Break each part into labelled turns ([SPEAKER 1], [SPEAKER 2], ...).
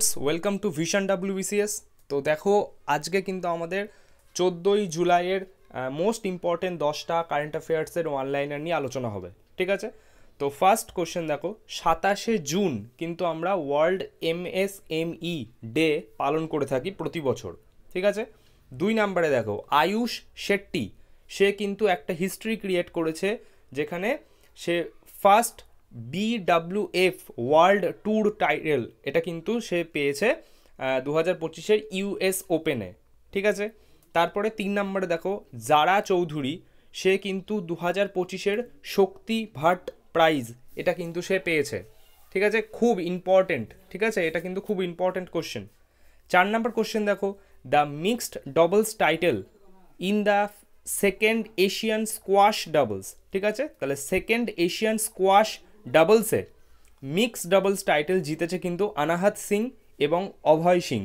[SPEAKER 1] Welcome to vision WBCS। তো দেখো আজকে কিন্তু আমাদের 14ই জুলাইয়ের মোস্ট ইম্পর্টেন্ট 10টা কারেন্ট অ্যাফেয়ার্সের অনলাইনার নিয়ে আলোচনা হবে, ঠিক আছে? তো ফার্স্ট কোশ্চেন দেখো, 27শে জুন কিন্তু আমরা ওয়ার্ল্ড MSME ডে পালন করে থাকি প্রতি বছর, ঠিক আছে? 2 নম্বরে দেখো, আয়ুষ শেট্টি সে কিন্তু একটা হিস্ট্রি ক্রিয়েট করেছে, যেখানে সে first BWF world tour title এটা কিন্তু সে পেয়েছে 2025-এর US ওপেনে, ঠিক আছে? তারপরে 3 নম্বরে দেখো, জারা চৌধুরী সে কিন্তু 2025-এর শক্তি ভাট প্রাইজ এটা কিন্তু সে পেয়েছে, ঠিক আছে? খুব ইম্পর্টেন্ট, ঠিক আছে? এটা কিন্তু খুব ইম্পর্টেন্ট কোশ্চেন। 4 নম্বর কোশ্চেন দেখো, the mixed doubles title in the second Asian squash doubles, ঠিক আছে? তাহলে সেকেন্ড এশিয়ান স্কোয়াশ ডাবলসে মিক্স ডাবলস টাইটেল জিতেছে কিন্তু অনাহত সিং এবং অভয় সিং,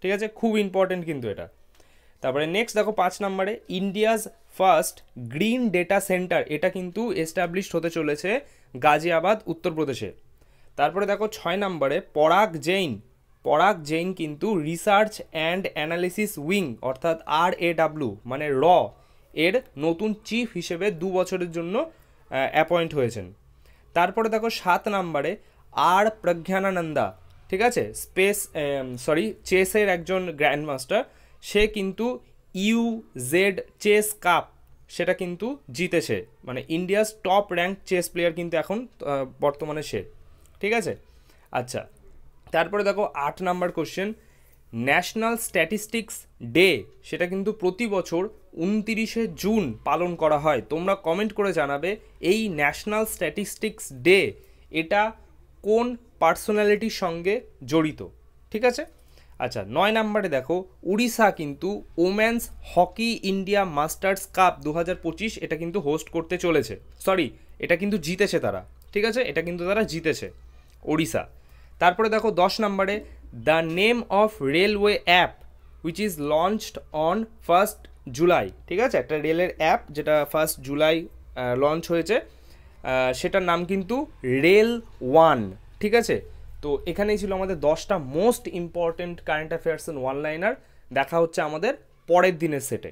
[SPEAKER 1] ঠিক আছে? খুব ইম্পর্টেন্ট কিন্তু এটা। তারপরে নেক্সট দেখো 5 নম্বরে, India's first green data centre এটা কিন্তু এস্টাবলিশড হতে চলেছে গাজিয়াবাদ, উত্তরপ্রদেশে। তারপরে দেখো 6 নম্বরে, পরাগ জৈন কিন্তু রিসার্চ অ্যান্ড অ্যানালিসিস উইং অর্থাৎ RAW মানে র এর নতুন চিফ হিসেবে 2 বছরের জন্য অ্যাপয়েন্ট হয়েছেন। তারপরে দেখো 7 নম্বরে, প্রজ্ঞানানন্দা, ঠিক আছে? চেসের একজন গ্র্যান্ড মাস্টার, সে কিন্তু UZ চেস কাপ সেটা কিন্তু জিতেছে, মানে India's top rank chess player কিন্তু এখন বর্তমানে সে, ঠিক আছে? আচ্ছা, তারপরে দেখো 8 number question, national statistics day সেটা কিন্তু প্রতি বছর 29শে জুন পালন করা হয়। তোমরা কমেন্ট করে জানাবে এই ন্যাশনাল স্ট্যাটিস্টিক্স ডে এটা কোন পার্সোনালিটির সঙ্গে জড়িত, ঠিক আছে? আচ্ছা, 9 নম্বরে দেখো, উড়িষ্যা কিন্তু women's hockey India masters cup 2025 এটা কিন্তু হোস্ট করতে চলেছে, এটা কিন্তু জিতেছে তারা, ঠিক আছে? এটা কিন্তু তারা জিতেছে, ওড়িশা। তারপরে দেখো 10 নম্বরে, the name of railway app which is launched on 1 July, ঠিক আছে? একটা রেলের অ্যাপ যেটা 1 জুলাই লঞ্চ হয়েছে, সেটার নাম কিন্তু রেল ওয়ান, ঠিক আছে? তো এখানেই ছিল আমাদের 10টা most important current affairs on one liner. দেখা হচ্ছে আমাদের পরের দিনের সেটে।